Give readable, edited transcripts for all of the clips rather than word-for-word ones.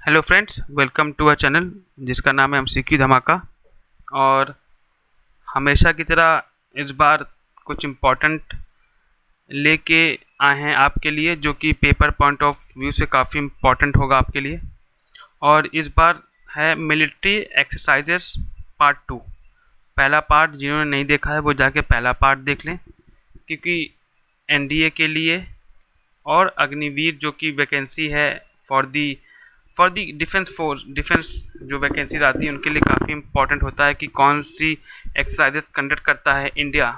Hello friends, welcome to a channel जिसका नाम है एमसीक्यू धमाका। और हमेशा की तरह इस बार कुछ इम्पोर्टेंट लेके आए हैं आपके लिए, जो कि पेपर पॉइंट ऑफ व्यू से काफ़ी इम्पोर्टेंट होगा आपके लिए। और इस बार है मिलिट्री एक्सरसाइजेस पार्ट 2। पहला पार्ट जिन्होंने नहीं देखा है वो जाके पहला पार्ट देख लें, क्योंकि एनडीए के लिए और अग्निवीर जो कि वैकेंसी है फॉर दी डिफेंस जो वैकेंसीज आती है उनके लिए काफ़ी इंपॉर्टेंट होता है कि कौन सी एक्सरसाइजेस कंडक्ट करता है इंडिया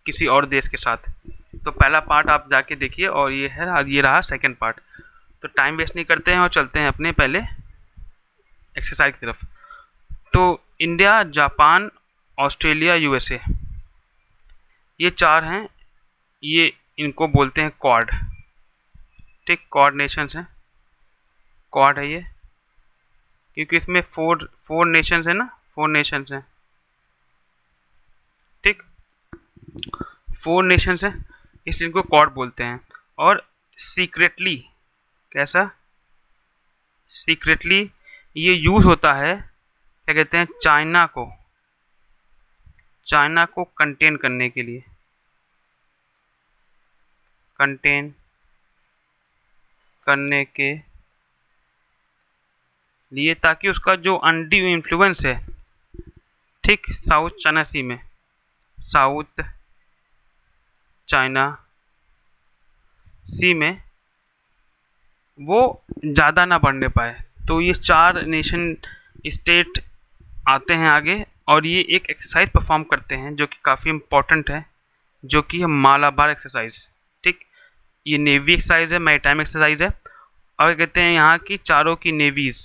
किसी और देश के साथ। तो पहला पार्ट आप जाके देखिए, और ये रहा सेकंड पार्ट। तो टाइम वेस्ट नहीं करते हैं और चलते हैं अपने पहले एक्सरसाइज की तरफ। तो इंडिया, जापान, ऑस्ट्रेलिया, यूएसए, ये चार हैं। ये इनको बोलते हैं क्वाड। ठीक, क्वाड नेशंस हैं, क्वाड है ये, क्योंकि इसमें फोर नेशंस है ना, 4 नेशंस हैं। ठीक, 4 नेशंस हैं, इसलिए इनको क्वाड बोलते हैं। और सीक्रेटली, कैसा सीक्रेटली ये यूज़ होता है, क्या कहते हैं, चाइना को कंटेन करने के लिए, कंटेन करने के लिए, ताकि उसका जो अनड्यू इन्फ्लुएंस है, ठीक, साउथ चाइना सी में, साउथ चाइना सी में वो ज़्यादा ना बढ़ने पाए। तो ये 4 नेशन स्टेट आते हैं आगे, और ये एक एक्सरसाइज परफॉर्म करते हैं जो कि काफ़ी इम्पोर्टेंट है, जो कि है मालाबार एक्सरसाइज। ठीक, ये नेवी एक्सरसाइज है, मैरीटाइम एक्सरसाइज है, और कहते हैं यहाँ की चारों की नेवीज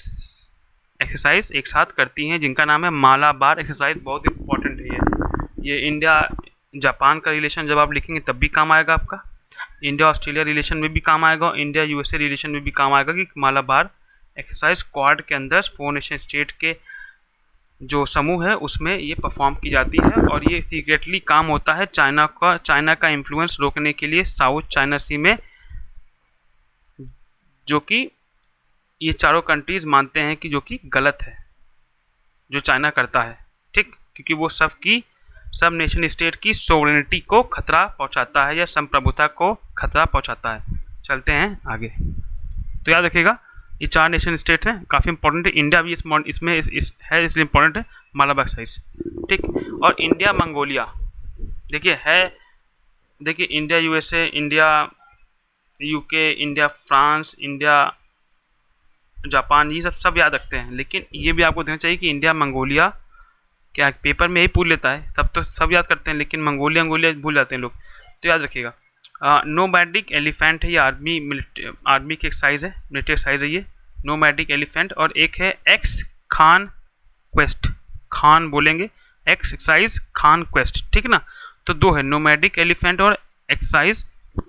एक्सरसाइज एक साथ करती हैं, जिनका नाम है मालाबार एक्सरसाइज। बहुत इंपॉर्टेंट है ये इंडिया जापान का रिलेशन जब आप लिखेंगे तब भी काम आएगा आपका, इंडिया ऑस्ट्रेलिया रिलेशन में भी काम आएगा, और इंडिया यूएसए रिलेशन में भी काम आएगा कि मालाबार एक्सरसाइज क्वाड के अंदर 4 नेशन स्टेट के जो समूह है उसमें ये परफॉर्म की जाती है। और ये सीक्रेटली काम होता है चाइना का इन्फ्लुएंस रोकने के लिए साउथ चाइना सी में, जो कि ये चारों कंट्रीज मानते हैं कि जो कि गलत है जो चाइना करता है। ठीक, क्योंकि वो सब नेशन स्टेट की सोवरेनिटी को खतरा पहुंचाता है, या संप्रभुता को खतरा पहुंचाता है। चलते हैं आगे। तो याद रखिएगा, ये 4 नेशन स्टेट्स हैं, काफ़ी इंपॉर्टेंट है। इंडिया भी इसमें है, इसलिए इंपॉर्टेंट है मालाबार एक्सरसाइज। ठीक, और इंडिया मंगोलिया, देखिए India USA, India UK, India France, India Japan, ये सब याद रखते हैं, लेकिन ये भी आपको देखना चाहिए कि इंडिया मंगोलिया, क्या पेपर में यही पूछ लेता है, तब तो सब याद करते हैं, लेकिन मंगोलिया भूल जाते हैं लोग। तो याद रखिएगा, नोमैडिक एलिफेंट है, ये आर्मी की एक्सरसाइज है, मिलिट्री एक्सरसाइज है ये, नोमैडिक एलिफेंट। और एक है एक्स खान क्वेस्ट, खान बोलेंगे, एक्स एक्सरसाइज खान क्वेस्ट। ठीक ना, तो 2 है, नोमैडिक एलिफेंट और एक्सरसाइज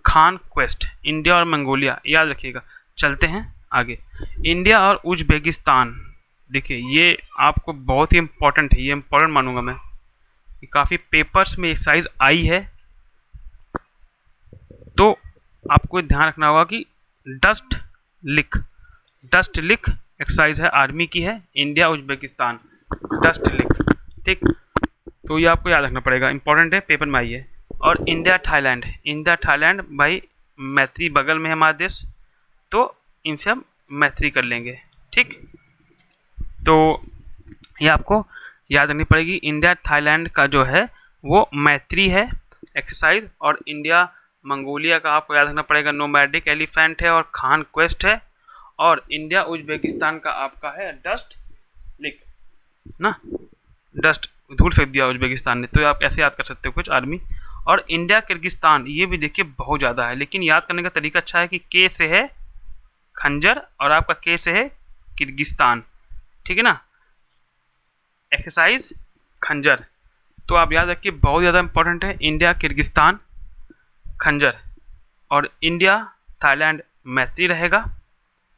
खान क्वेस्ट, इंडिया और मंगोलिया, याद रखिएगा। चलते हैं आगे। इंडिया और उज्बेकिस्तान, देखिए ये आपको बहुत ही इम्पोर्टेंट है, ये इम्पोर्टेंट मानूंगा मैं, ये काफ़ी पेपर्स में एक्सरसाइज आई है। तो आपको ध्यान रखना होगा कि डस्ट लिक एक्सरसाइज है, आर्मी की है, इंडिया उज्बेकिस्तान, डस्ट लिक। ठीक, तो ये आपको याद रखना पड़ेगा, इंपॉर्टेंट है, पेपर में आई है। और इंडिया थाईलैंड भाई, मैत्री बगल में है हमारा देश, तो इनसे हम मैत्री कर लेंगे। ठीक, तो ये आपको याद रखनी पड़ेगी, इंडिया थाईलैंड का जो है वो मैत्री है एक्सरसाइज, और इंडिया मंगोलिया का आपको याद रखना पड़ेगा नोमैडिक एलिफेंट है और खान क्वेस्ट है, और इंडिया उज्बेकिस्तान का आपका है डस्ट लिक ना, डस्ट धूल फेंक दिया उज्बेकिस्तान ने, तो आप ऐसे याद कर सकते हो कुछ आर्मी। और इंडिया किर्गिस्तान, ये भी देखिए बहुत ज़्यादा है, लेकिन याद करने का तरीका अच्छा है कि के से है खंजर और आपका के से है किर्गिस्तान। ठीक है ना, एक्सरसाइज खंजर, तो आप याद रखिए बहुत ज़्यादा इंपॉर्टेंट है, इंडिया किर्गिस्तान खंजर, और इंडिया थाईलैंड मैत्री रहेगा,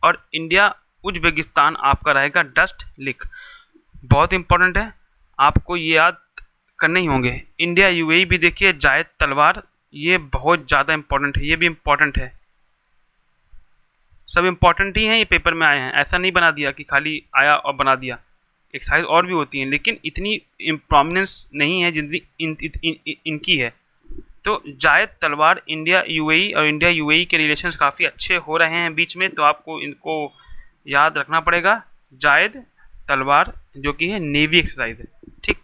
और इंडिया उज्बेकिस्तान आपका रहेगा डस्ट लिक। बहुत इंपॉर्टेंट है, आपको ये याद करने ही होंगे। इंडिया यूएई भी देखिए, जायद तलवार, ये बहुत ज़्यादा इंपॉर्टेंट है, ये भी इंपॉर्टेंट है, सब इम्पॉर्टेंट ही हैं, ये पेपर में आए हैं, ऐसा नहीं बना दिया कि खाली आया और बना दिया। एक्सरसाइज और भी होती हैं लेकिन इतनी प्रोमिनेंस नहीं है जितनी इनकी है। तो जायद तलवार, इंडिया यूएई और इंडिया यूएई के रिलेशंस काफ़ी अच्छे हो रहे हैं बीच में, तो आपको इनको याद रखना पड़ेगा। जायद तलवार जो कि है नेवी एक्सरसाइज है, ठीक।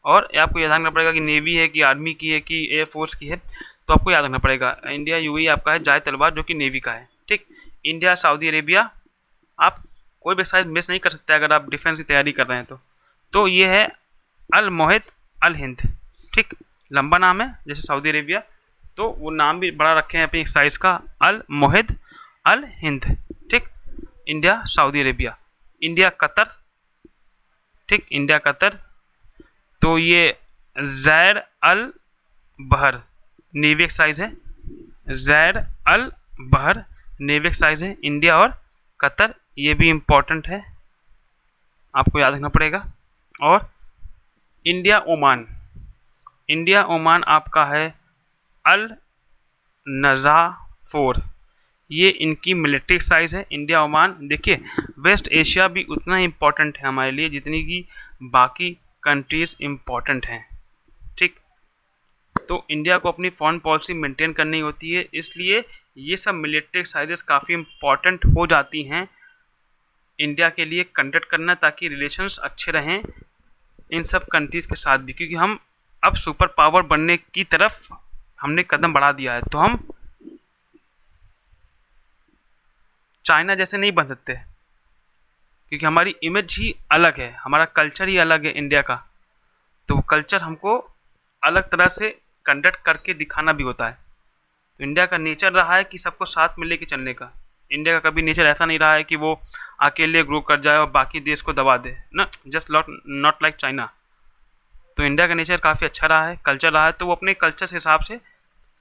और आपको याद रखना पड़ेगा कि नेवी है कि आर्मी की है कि एयरफोर्स की है, तो आपको याद रखना पड़ेगा इंडिया यूएई आपका है जायद तलवार जो कि नेवी का है, ठीक। इंडिया सऊदी अरेबिया, आप कोई भी एक्सरसाइज मिस नहीं कर सकते अगर आप डिफेंस की तैयारी कर रहे हैं तो ये है अल मोहित अल हिंद, ठीक। लंबा नाम है जैसे सऊदी अरेबिया, तो वो नाम भी बड़ा रखे हैं अपनी एक्सरसाइज का, अल मोहित अल हिंद, ठीक। India Saudi Arabia, India Qatar, ठीक, इंडिया कतर, तो ये ज़ैर अल बहर नेवी एक्सरसाइज है, ज़ैर अल बहर नेवी एक्सरसाइज है, इंडिया और कतर, ये भी इम्पोर्टेंट है, आपको याद रखना पड़ेगा। और इंडिया ओमान, इंडिया ओमान आपका है अल नज़ा 4, ये इनकी मिलिट्री एक्सरसाइज है इंडिया ओमान। देखिए वेस्ट एशिया भी उतना ही इम्पोर्टेंट है हमारे लिए जितनी कि बाकी कंट्रीज़ इम्पोर्टेंट हैं, ठीक। तो इंडिया को अपनी फॉरेन पॉलिसी मेंटेन करनी होती है, इसलिए ये सब मिलिट्री एक्सरसाइजेस काफ़ी इम्पोर्टेंट हो जाती हैं इंडिया के लिए कंडक्ट करना, ताकि रिलेशंस अच्छे रहें इन सब कंट्रीज़ के साथ भी, क्योंकि हम अब सुपर पावर बनने की तरफ हमने कदम बढ़ा दिया है, तो हम चाइना जैसे नहीं बन सकते, क्योंकि हमारी इमेज ही अलग है, हमारा कल्चर ही अलग है इंडिया का, तो वो कल्चर हमको अलग तरह से कंडक्ट करके दिखाना भी होता है। तो इंडिया का नेचर रहा है कि सबको साथ में लेके चलने का, इंडिया का कभी नेचर ऐसा नहीं रहा है कि वो अकेले ग्रो कर जाए और बाकी देश को दबा दे ना, जस्ट नॉट लाइक चाइना। तो इंडिया का नेचर काफ़ी अच्छा रहा है, कल्चर रहा है, तो वो अपने कल्चर के हिसाब से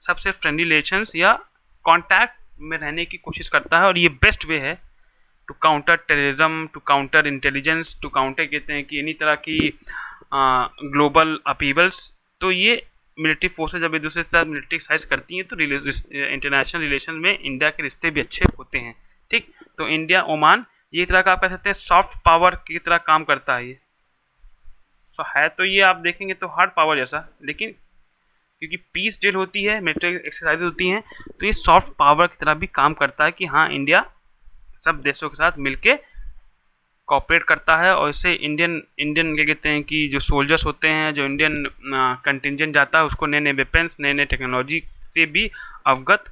सबसे फ्रेंडली रिलेशंस या कॉन्टैक्ट में रहने की कोशिश करता है, और ये बेस्ट वे है to counter terrorism, to counter intelligence, to counter कहते हैं कि एनी तरह की ग्लोबल अपीवल्स। तो ये मिलिट्री फोर्सेज जब एक दूसरे के साथ मिलिट्री एक्सरसाइज करती हैं तो इंटरनेशनल रिलेशन में इंडिया के रिश्ते भी अच्छे होते हैं, ठीक। तो इंडिया ओमान ये तरह का आप कह सकते हैं सॉफ्ट पावर की तरह काम करता है ये, सो है तो ये आप देखेंगे तो हार्ड पावर जैसा, लेकिन क्योंकि पीस डील होती है, मिलिट्री एक्सरसाइज होती हैं, तो ये सॉफ्ट पावर की तरह भी काम करता है कि हाँ इंडिया सब देशों के साथ मिलके कॉपरेट करता है, और इससे इंडियन क्या कहते हैं कि जो सोल्जर्स होते हैं, जो इंडियन कंटिजेंट जाता है, उसको नए नए वेपन्स, नए नए टेक्नोलॉजी से भी अवगत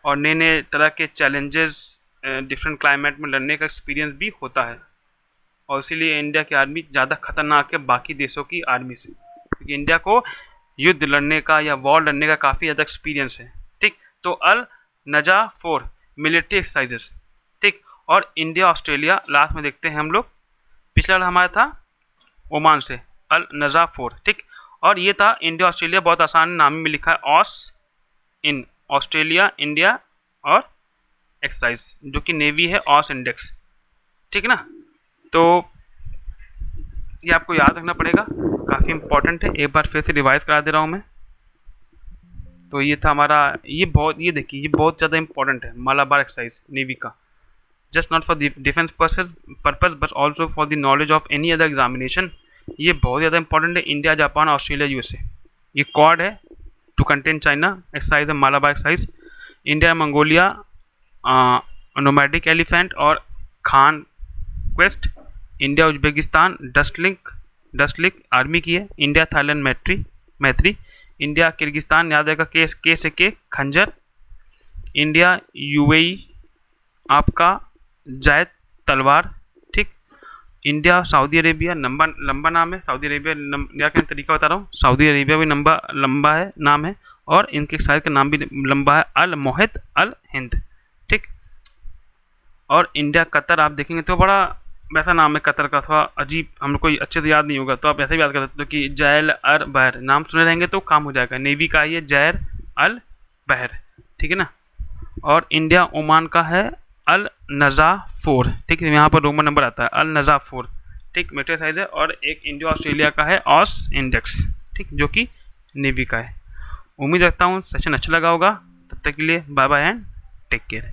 और नए नए तरह के चैलेंजेस डिफरेंट क्लाइमेट में लड़ने का एक्सपीरियंस भी होता है, और इसीलिए इंडिया की आर्मी ज़्यादा खतरनाक है बाकी देशों की आर्मी से, क्योंकि इंडिया को युद्ध लड़ने का या वॉर लड़ने का काफ़ी ज़्यादा एक्सपीरियंस है, ठीक। तो अल नजा 4 मिलिट्री एक्सरसाइजेस, ठीक। और इंडिया ऑस्ट्रेलिया लास्ट में देखते हैं हम लोग, पिछला वाला हमारा था ओमान से अल नजा 4, ठीक। और ये था इंडिया ऑस्ट्रेलिया, बहुत आसान नाम में लिखा है ऑस इन, ऑस्ट्रेलिया इंडिया और एक्सरसाइज जो कि नेवी है ऑस इंडेक्स, ठीक है ना। तो ये आपको याद रखना पड़ेगा, काफ़ी इंपॉर्टेंट है, एक बार फिर से रिवाइज करा दे रहा हूँ मैं। तो ये था हमारा, ये देखिए ये बहुत ज़्यादा इंपॉर्टेंट है मालाबार एक्सरसाइज नेवी का, just not for defence purpose but also for the knowledge of any other examination. ये बहुत ज़्यादा इंपॉर्टेंट है, इंडिया जापान ऑस्ट्रेलिया यूएसए, ये क्वाड है टू कंटेन चाइना एक्सरसाइज है Malabar exercise. India Mongolia nomadic elephant और Khaan quest. India Uzbekistan Dustlik army की है। India Thailand Maitri. India Kyrgyzstan याद रहेगा के से के खंजर। इंडिया यूएई आपका जायद तलवार, ठीक। इंडिया सऊदी अरेबिया लंबा नाम है, सऊदी अरेबिया का तरीका बता रहा हूँ, सऊदी अरेबिया भी लंबा है नाम है, और इनके शायद का नाम भी लंबा है अल मोहित अल हिंद, ठीक। और इंडिया कतर आप देखेंगे तो बड़ा वैसा नाम है कतर का, थोड़ा अजीब, हम लोग को अच्छे से याद नहीं होगा, तो आप ऐसे भी याद कर सकते हो कि जैल अर बहर, नाम सुने रहेंगे तो काम हो जाएगा। नेवी का ये जैर अल बहर, ठीक है ना। और इंडिया ओमान का है अल नज़ा 4, ठीक है, यहाँ पर रोमन नंबर आता है अल नज़ा 4, ठीक, मिलिट्री साइज है। और एक इंडिया ऑस्ट्रेलिया का है ऑस इंडेक्स, ठीक, जो कि नेवी का है। उम्मीद रखता हूँ सेशन अच्छा लगा होगा, तब तक के लिए bye bye and take care.